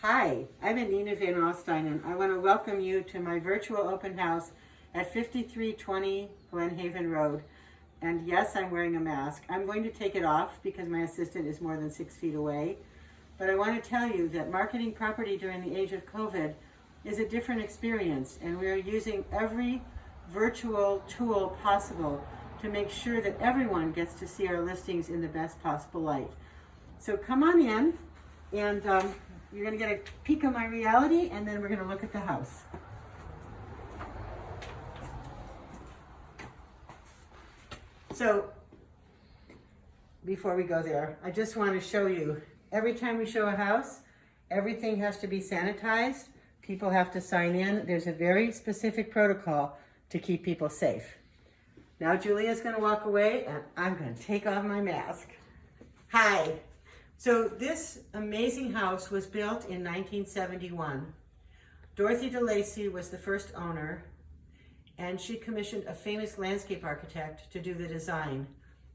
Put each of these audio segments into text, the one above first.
Hi, I'm Nina Van Alstyne, and I want to welcome you to my virtual open house at 5320 Glen Haven Road. And yes, I'm wearing a mask. I'm going to take it off because my assistant is more than 6 feet away. But I want to tell you that marketing property during the age of COVID is a different experience, and we are using every virtual tool possible to make sure that everyone gets to see our listings in the best possible light. So come on in, and you're going to get a peek of my reality, and then we're going to look at the house. So before we go there, I just want to show you, every time we show a house, everything has to be sanitized. People have to sign in. There's a very specific protocol to keep people safe. Now Julia's going to walk away, and I'm going to take off my mask. Hi. So this amazing house was built in 1971. Dorothy DeLacy was the first owner, and she commissioned a famous landscape architect to do the design,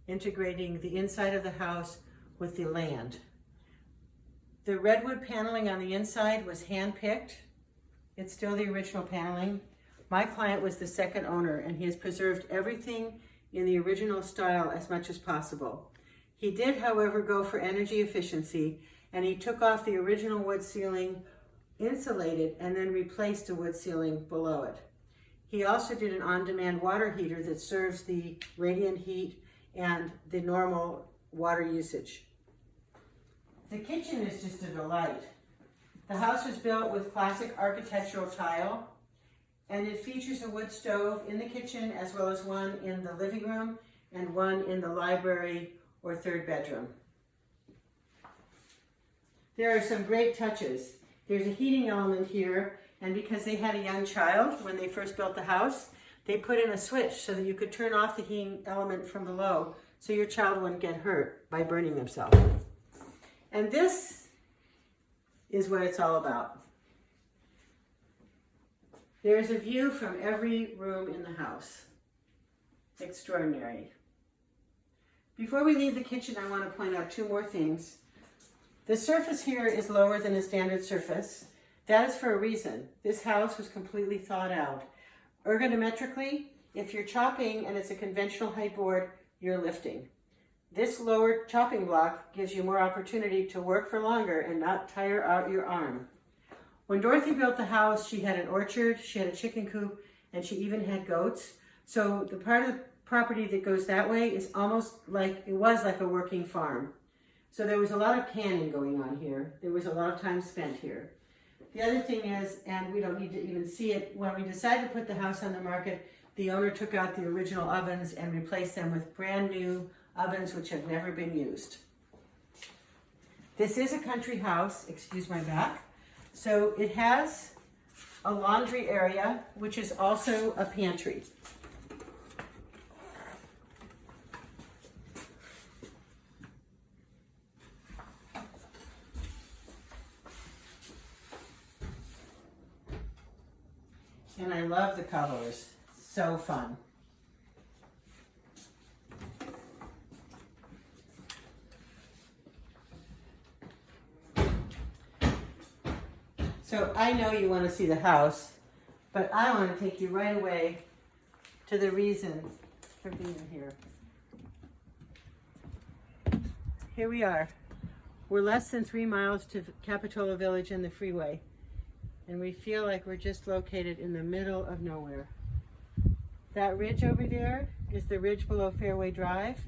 integrating the inside of the house with the land. The redwood paneling on the inside was hand-picked. It's still the original paneling. My client was the second owner, and he has preserved everything in the original style as much as possible. He did, however, go for energy efficiency, and he took off the original wood ceiling, insulated, and then replaced the wood ceiling below it. He also did an on-demand water heater that serves the radiant heat and the normal water usage. The kitchen is just a delight. The house was built with classic architectural tile, and it features a wood stove in the kitchen as well as one in the living room and one in the library or third bedroom. There are some great touches. There's a heating element here, and because they had a young child when they first built the house, they put in a switch so that you could turn off the heating element from below so your child wouldn't get hurt by burning themselves. And this is what it's all about. There's a view from every room in the house. Extraordinary. Before we leave the kitchen, I want to point out two more things. The surface here is lower than a standard surface. That is for a reason. This house was completely thought out. Ergonometrically, if you're chopping and it's a conventional height board, you're lifting. This lower chopping block gives you more opportunity to work for longer and not tire out your arm. When Dorothy built the house, she had an orchard, she had a chicken coop, and she even had goats. So the part of the property that goes that way is almost like, it was like a working farm. So there was a lot of canning going on here. There was a lot of time spent here. The other thing is, and we don't need to even see it, when we decided to put the house on the market, the owner took out the original ovens and replaced them with brand new ovens which have never been used. This is a country house, excuse my back. So it has a laundry area, which is also a pantry. And I love the colors, so fun. So I know you want to see the house, but I want to take you right away to the reason for being here. Here we are. We're less than 3 miles to Capitola Village and the freeway, and we feel like we're just located in the middle of nowhere. That ridge over there is the ridge below Fairway Drive.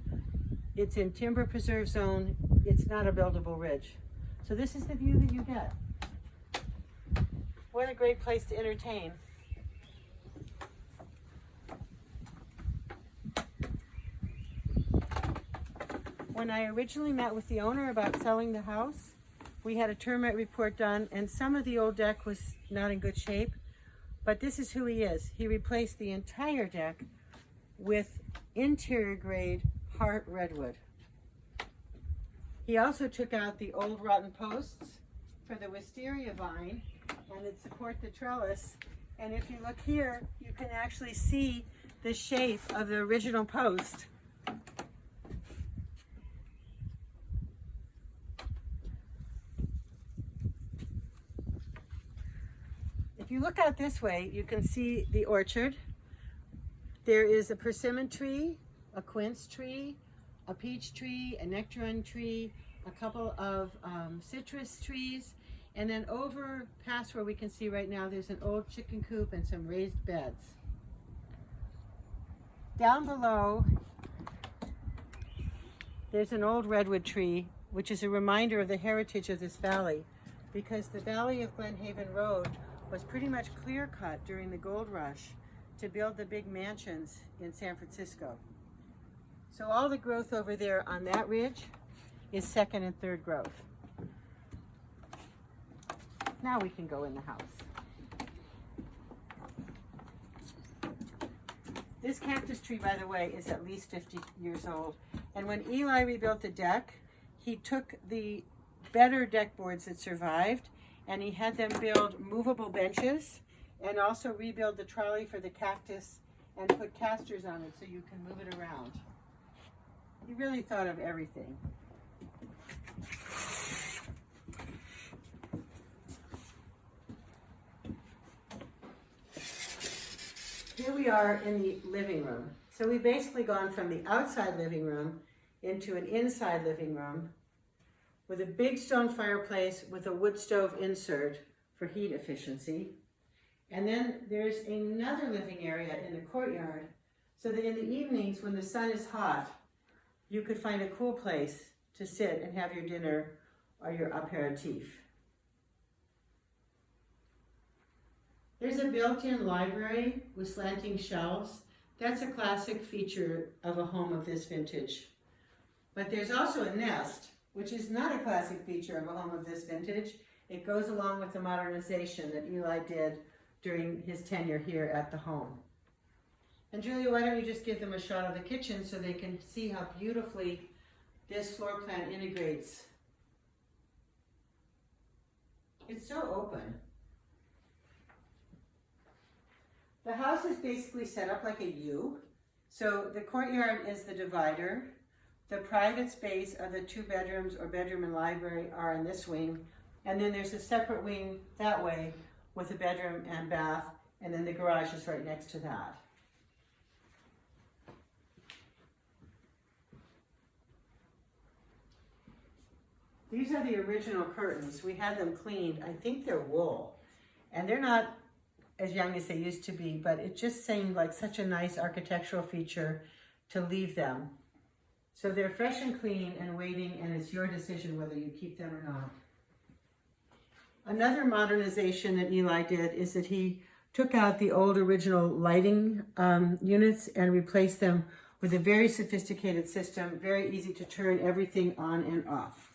It's in timber preserve zone. It's not a buildable ridge. So this is the view that you get. What a great place to entertain. When I originally met with the owner about selling the house, we had a termite report done, and some of the old deck was not in good shape, but this is who he is. He replaced the entire deck with interior grade heart redwood. He also took out the old rotten posts for the wisteria vine, and it support the trellis. And if you look here, you can actually see the shape of the original post. If you look out this way, you can see the orchard. There is a persimmon tree, a quince tree, a peach tree, a nectarine tree, a couple of citrus trees, and then over past where we can see right now, there's an old chicken coop and some raised beds. Down below, there's an old redwood tree, which is a reminder of the heritage of this valley, because the valley of Glen Haven Road was pretty much clear cut during the gold rush to build the big mansions in San Francisco. So all the growth over there on that ridge is second and third growth. Now we can go in the house. This cactus tree, by the way, is at least 50 years old. And when Eli rebuilt the deck, he took the better deck boards that survived and he had them build movable benches and also rebuild the trolley for the cactus and put casters on it so you can move it around. He really thought of everything. Here we are in the living room. So we've basically gone from the outside living room into an inside living room with a big stone fireplace with a wood stove insert for heat efficiency. And then there's another living area in the courtyard so that in the evenings when the sun is hot, you could find a cool place to sit and have your dinner or your aperitif. There's a built-in library with slanting shelves. That's a classic feature of a home of this vintage. But there's also a nest, which is not a classic feature of a home of this vintage. It goes along with the modernization that Eli did during his tenure here at the home. And Julia, why don't you just give them a shot of the kitchen so they can see how beautifully this floor plan integrates. It's so open. The house is basically set up like a U. So the courtyard is the divider. The private space of the 2 bedrooms or bedroom and library are in this wing. And then there's a separate wing that way with a bedroom and bath. And then the garage is right next to that. These are the original curtains. We had them cleaned. I think they're wool. And they're not as young as they used to be, but it just seemed like such a nice architectural feature to leave them. So they're fresh and clean and waiting, and it's your decision whether you keep them or not. Another modernization that Eli did is that he took out the old original lighting units and replaced them with a very sophisticated system, very easy to turn everything on and off.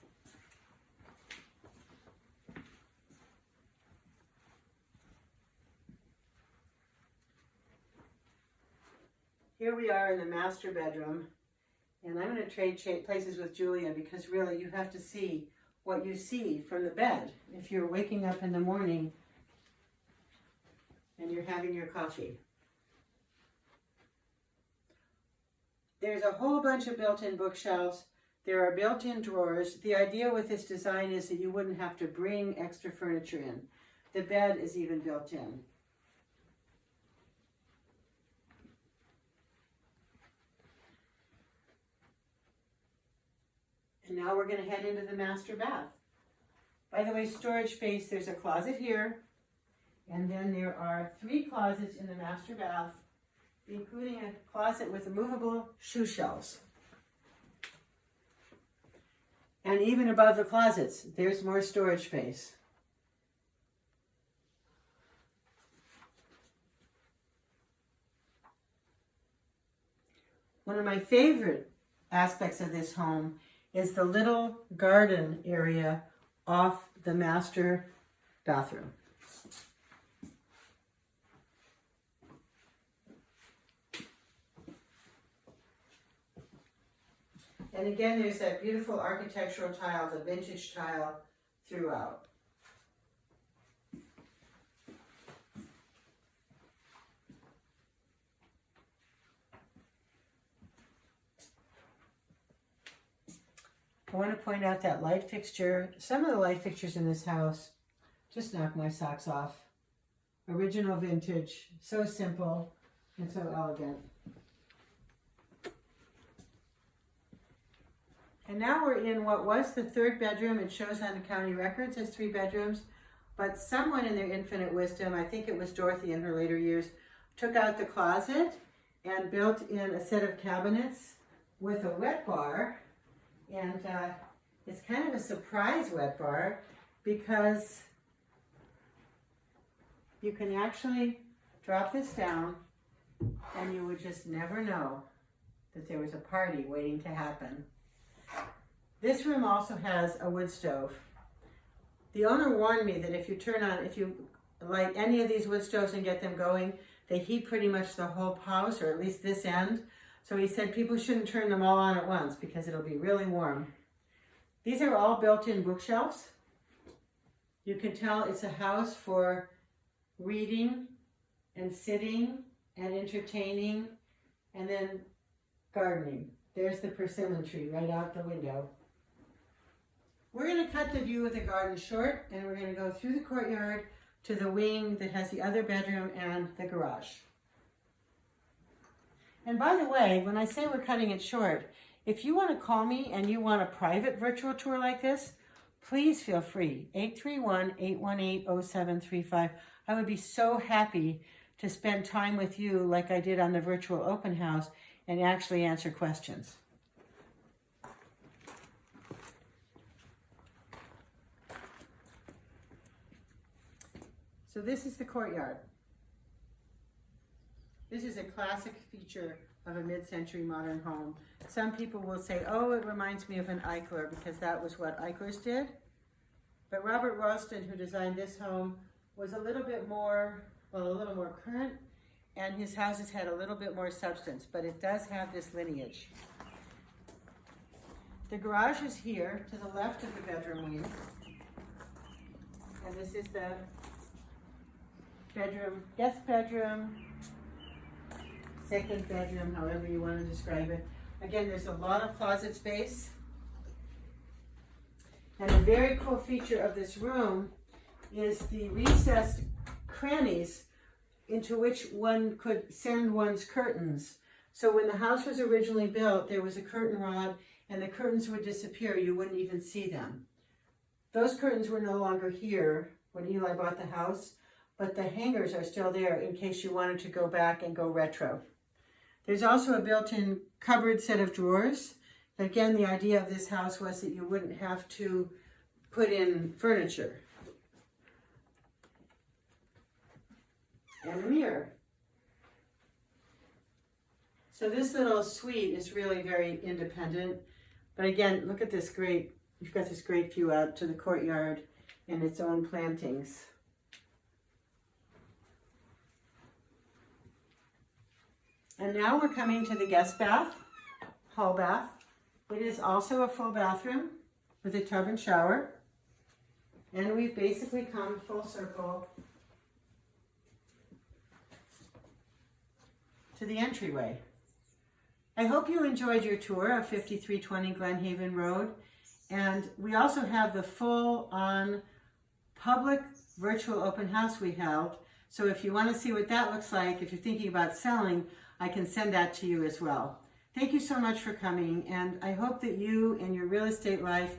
Here we are in the master bedroom, and I'm going to trade places with Julia because really you have to see what you see from the bed if you're waking up in the morning and you're having your coffee. There's a whole bunch of built-in bookshelves. There are built-in drawers. The idea with this design is that you wouldn't have to bring extra furniture in. The bed is even built in. And now we're going to head into the master bath. By the way, storage space, there's a closet here, and then there are 3 closets in the master bath, including a closet with movable shoe shelves. And even above the closets, there's more storage space. One of my favorite aspects of this home is the little garden area off the master bathroom. And again, there's that beautiful architectural tile, the vintage tile throughout. I want to point out that light fixture. Some of the light fixtures in this house just knock my socks off. original vintage, so simple and so elegant. And now we're in what was the third bedroom. It shows on the county records as 3 bedrooms, but someone in their infinite wisdom, I think it was Dorothy in her later years, took out the closet and built in a set of cabinets with a wet bar. And it's kind of a surprise wet bar because you can actually drop this down and you would just never know that there was a party waiting to happen. This room also has a wood stove. The owner warned me that if you light any of these wood stoves and get them going, they heat pretty much the whole house, or at least this end. So he said people shouldn't turn them all on at once because it'll be really warm. These are all built-in bookshelves. You can tell it's a house for reading and sitting and entertaining and then gardening. There's the persimmon tree right out the window. We're going to cut the view of the garden short, and we're going to go through the courtyard to the wing that has the other bedroom and the garage. And by the way, when I say we're cutting it short, if you want to call me and you want a private virtual tour like this, please feel free. 831-818-0735. I would be so happy to spend time with you like I did on the virtual open house and actually answer questions. So this is the courtyard. This is a classic feature of a mid-century modern home. Some people will say, oh, it reminds me of an Eichler because that was what Eichlers did. But Robert Ralston, who designed this home, was a little more current, and his houses had a little bit more substance, but it does have this lineage. The garage is here to the left of the bedroom wing, and this is the bedroom, guest bedroom, second bedroom, however you want to describe it. Again, there's a lot of closet space. And a very cool feature of this room is the recessed crannies into which one could send one's curtains. So when the house was originally built, there was a curtain rod and the curtains would disappear. You wouldn't even see them. Those curtains were no longer here when Eli bought the house, but the hangers are still there in case you wanted to go back and go retro. There's also a built-in cupboard set of drawers. Again, the idea of this house was that you wouldn't have to put in furniture. And a mirror. So this little suite is really very independent. But again, look at this great, you've got this great view out to the courtyard and its own plantings. And now we're coming to the guest bath, hall bath. It is also a full bathroom with a tub and shower. And we've basically come full circle to the entryway. I hope you enjoyed your tour of 5320 Glen Haven Road. And we also have the full-on public virtual open house we held. So if you want to see what that looks like, if you're thinking about selling, I can send that to you as well. Thank you so much for coming, and I hope that you and your real estate life,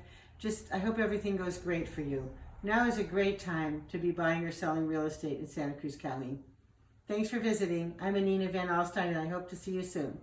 I hope everything goes great for you. Now is a great time to be buying or selling real estate in Santa Cruz County. Thanks for visiting. I'm Anina Van Alstyne, and I hope to see you soon.